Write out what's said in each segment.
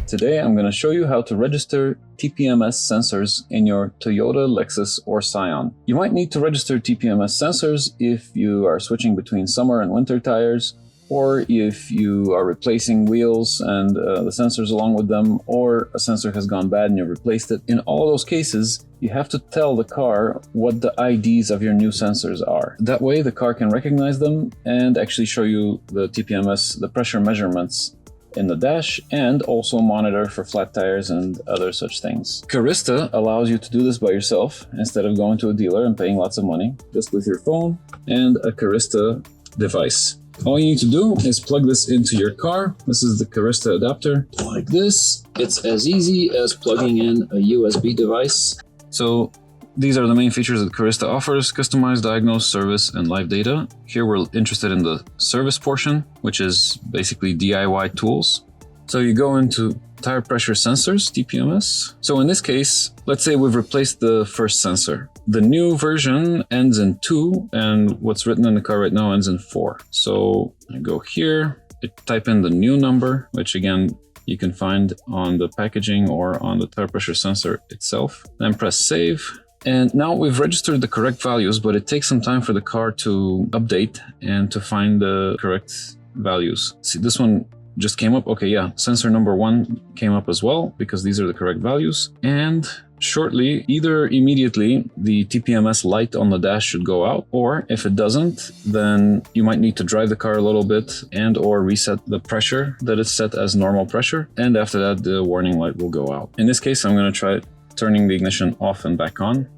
Today I'm going to show you how to register TPMS sensors in your Toyota, Lexus, or Scion. You might need to register TPMS sensors if you are switching between summer and winter tires, or if you are replacing wheels and the sensors along with them, or a sensor has gone bad and you've replaced it. In all those cases, you have to tell the car what the IDs of your new sensors are. That way the car can recognize them and actually show you the TPMS, the pressure measurements in the dash, and also monitor for flat tires and other such things. Carista allows you to do this by yourself instead of going to a dealer and paying lots of money, just with your phone and a Carista device. All you need to do is plug this into your car. This is the Carista adapter, like this. It's as easy as plugging in a USB device. So these are the main features that Carista offers: customize, diagnose, service, and live data. Here we're interested in the service portion, which is basically DIY tools. So you go into tire pressure sensors, TPMS. So in this case, let's say we've replaced the first sensor. The new version ends in 2, and what's written in the car right now ends in 4. So I go here, I type in the new number, which again, you can find on the packaging or on the tire pressure sensor itself. Then press save. And now we've registered the correct values, but it takes some time for the car to update and to find the correct values. See, this one just came up. Okay, yeah, sensor number 1 came up as well, because these are the correct values. And shortly, either immediately, the TPMS light on the dash should go out, or if it doesn't, then you might need to drive the car a little bit and or reset the pressure that is set as normal pressure. And after that, the warning light will go out. In this case, I'm going to try turning the ignition off and back on,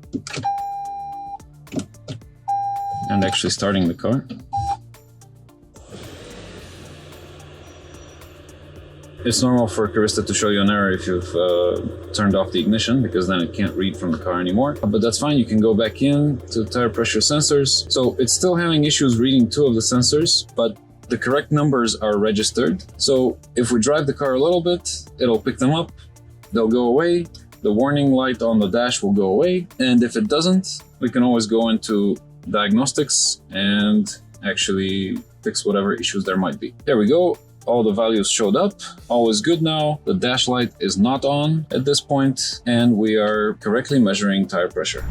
and actually starting the car. It's normal for Carista to show you an error if you've turned off the ignition, because then it can't read from the car anymore. But that's fine, you can go back in to tire pressure sensors. So it's still having issues reading 2 of the sensors, but the correct numbers are registered. So if we drive the car a little bit, it'll pick them up, they'll go away. The warning light on the dash will go away. And if it doesn't, we can always go into diagnostics and actually fix whatever issues there might be. There we go. All the values showed up. All is good now. The dash light is not on at this point, and we are correctly measuring tire pressure.